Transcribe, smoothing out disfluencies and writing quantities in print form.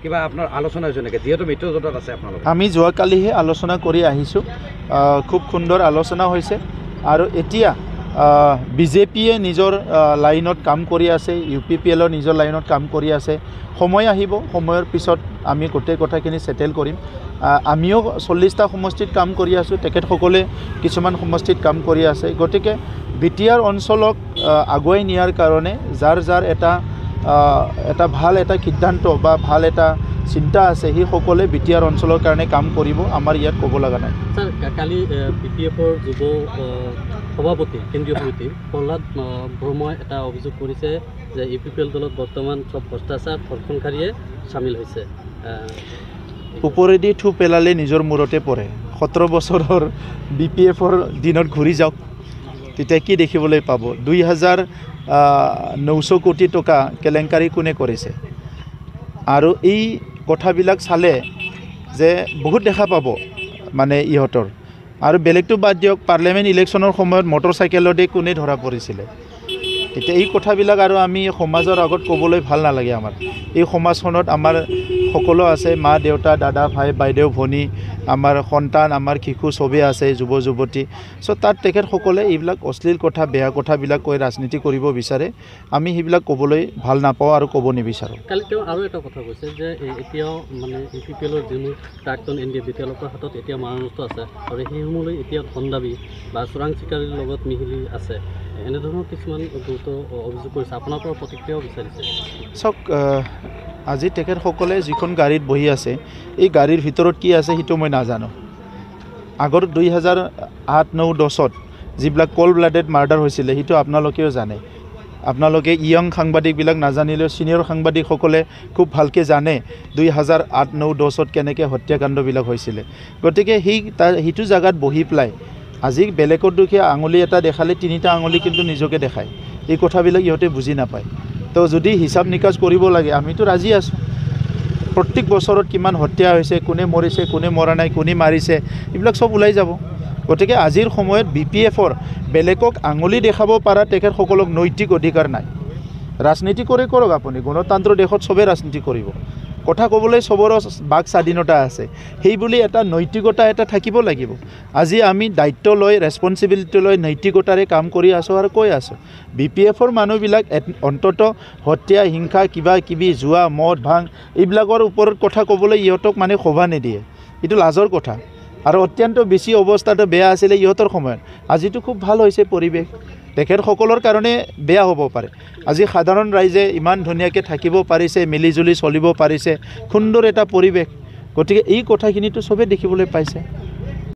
কিবা আপোনাৰ আলোচনা হৈছে নেকি যেহেতু মিত্ৰজোঁটত আছে আপোনালোক? আমি যোৱাকালিহে আলোচনা কৰি আহিছোঁ, খুব সুন্দৰ আলোচনা হৈছে আৰু এতিয়া বিজেপিয়ে নিজৰ লাইনত কাম কৰি আছে, UPPLৰ নিজৰ লাইনত কাম কৰি আছে। সময় আহিব, সময়ৰ পিছত আমি গোটেই কথাখিনি সেটেল কৰিম। আমিও 40টা সমষ্টিত কাম কৰি আছোঁ, তেখেতসকলে কিছুমান সমষ্টিত কাম কৰি আছে। গতিকে BTR অঞ্চলক আগুৱাই নিয়াৰ কাৰণে যাৰ যাৰ এটা ভাল এটা সিদ্ধান্ত বা ভাল এটা চিন্তা আছে, সেই সকলে BTR অঞ্চলৰ কাৰণে কাম কৰিব, আমাৰ ইয়াত ক'ব লগা নাই। স্যাৰ, কালি BPFৰ যুৱ সভাপতি কেন্দ্ৰীয় সমিতি প্ৰহ্লাদ ব্ৰহ্মই এটা অভিযোগ কৰিছে যে UPPL দলত বৰ্তমান সব ভ্ৰষ্টাচাৰ ধৰ্ষণকাৰীয়ে চামিল হৈছে। ওপৰেদি থু পেলালে নিজৰ মূৰতে পৰে। 17 বছৰৰ BPFৰ দিনত ঘূৰি যাওক, তেতিয়া কি দেখিবলৈ পাব? 2,900 কোটি টকা কেলেংকাৰী কোনে কৰিছে? আৰু এই কথাবিলাক চালে যে বহুত দেখা পাব মানে ইহঁতৰ। আৰু বেলেগটো বাদ দিয়ক, পাৰ্লিয়ামেণ্ট ইলেকশ্যনৰ সময়ত মটৰচাইকেলতে কোনে ধৰা পৰিছিলে? এতিয়া এই কথাবিলাক আৰু আমি সমাজৰ আগত ক'বলৈ ভাল নালাগে। আমাৰ এই সমাজখনত আমাৰ সকলো আছে, মা দেউতা, দাদা ভাই, বাইদেউ ভনী, আমাৰ সন্তান, আমাৰ শিশু চবেই আছে, যুৱ যুৱতী। চ' তাত তেখেতসকলে এইবিলাক অশ্লীল কথা, বেয়া কথাবিলাক কৈ ৰাজনীতি কৰিব বিচাৰে। আমি সেইবিলাক ক'বলৈ ভাল নাপাওঁ আৰু ক'ব নিবিচাৰোঁ। কালি তেওঁ আৰু এটা কথা কৈছে যে এতিয়াও মানে UPPLৰ যিবোৰ প্ৰাক্তন NDF তেওঁলোকৰ হাতত এতিয়া মাৰণাস্ত্ৰ আছে আৰু সেইসমূহলৈ এতিয়া ধন দাবী বা চোৰাং চিকাৰীৰ লগত মিহিলি আছে, এনেধৰণৰ কিছুমান গুৰুত্ব অভিযোগ কৰিছে। আপোনাৰ পৰা প্ৰতিক্ৰিয়াও বিচাৰিছে। চাওক, আজি তেখেতসকলে যিখন গাড়ীত বহি আছে, এই গাড়ীৰ ভিতৰত কি আছে সেইটো মই নাজানো। আগৰ 2008-9-10ত যিবিলাক কল্ড ব্লাডেড মাৰ্ডাৰ হৈছিলে, সেইটো আপোনালোকেও জানে। আপোনালোকে য়ং সাংবাদিকবিলাক নাজানিলেও ছিনিয়ৰ সাংবাদিকসকলে খুব ভালকৈ জানে 2008-9-10ত কেনেকৈ হত্যাকাণ্ডবিলাক হৈছিলে। গতিকে সেইটো জেগাত বহি পেলাই আজি বেলেগৰ দুখীয়া আঙুলি এটা দেখালে 3টা আঙুলি কিন্তু নিজকে দেখায়। এই কথাবিলাক ইহঁতে বুজি নাপায়। তো যদি হিচাপ নিকাচ কৰিব লাগে, আমিতো ৰাজি আছোঁ। প্ৰত্যেক বছৰত কিমান হত্যা হৈছে, কোনে মৰিছে, কোনে মৰা নাই, কোনে মাৰিছে, এইবিলাক চব ওলাই যাব। গতিকে আজিৰ সময়ত BPFৰ বেলেগক আঙুলি দেখাব পৰা তেখেতসকলক নৈতিক অধিকাৰ নাই। ৰাজনীতি কৰি কৰক আপুনি, গণতন্ত্ৰ দেশত চবেই ৰাজনীতি কৰিব, কথা ক'বলৈ চবৰে বাক স্বাধীনতা আছে। সেই বুলি এটা নৈতিকতা এটা থাকিব লাগিব। আজি আমি দায়িত্ব লৈ, ৰেছপনচিবিলিটি লৈ নৈতিকতাৰে কাম কৰি আছোঁ আৰু কৈ আছোঁ। BPFৰ মানুহবিলাক অন্ততঃ হত্যা, হিংসা, কিবা কিবি, জুৱা, মদ, ভাং এইবিলাকৰ ওপৰত কথা ক'বলৈ ইহঁতক মানে শোভা নিদিয়ে। এইটো লাজৰ কথা। আৰু অত্যন্ত বেছি অৱস্থাটো বেয়া আছিলে ইহঁতৰ সময়ত। আজিতো খুব ভাল হৈছে পৰিৱেশ। তেখেতসকলৰ কাৰণে বেয়া হ'ব পাৰে। আজি সাধাৰণ ৰাইজে ইমান ধুনীয়াকৈ থাকিব পাৰিছে, মিলিজুলি চলিব পাৰিছে, সুন্দৰ এটা পৰিৱেশ। গতিকে এই কথাখিনিতো চবেই দেখিবলৈ পাইছে।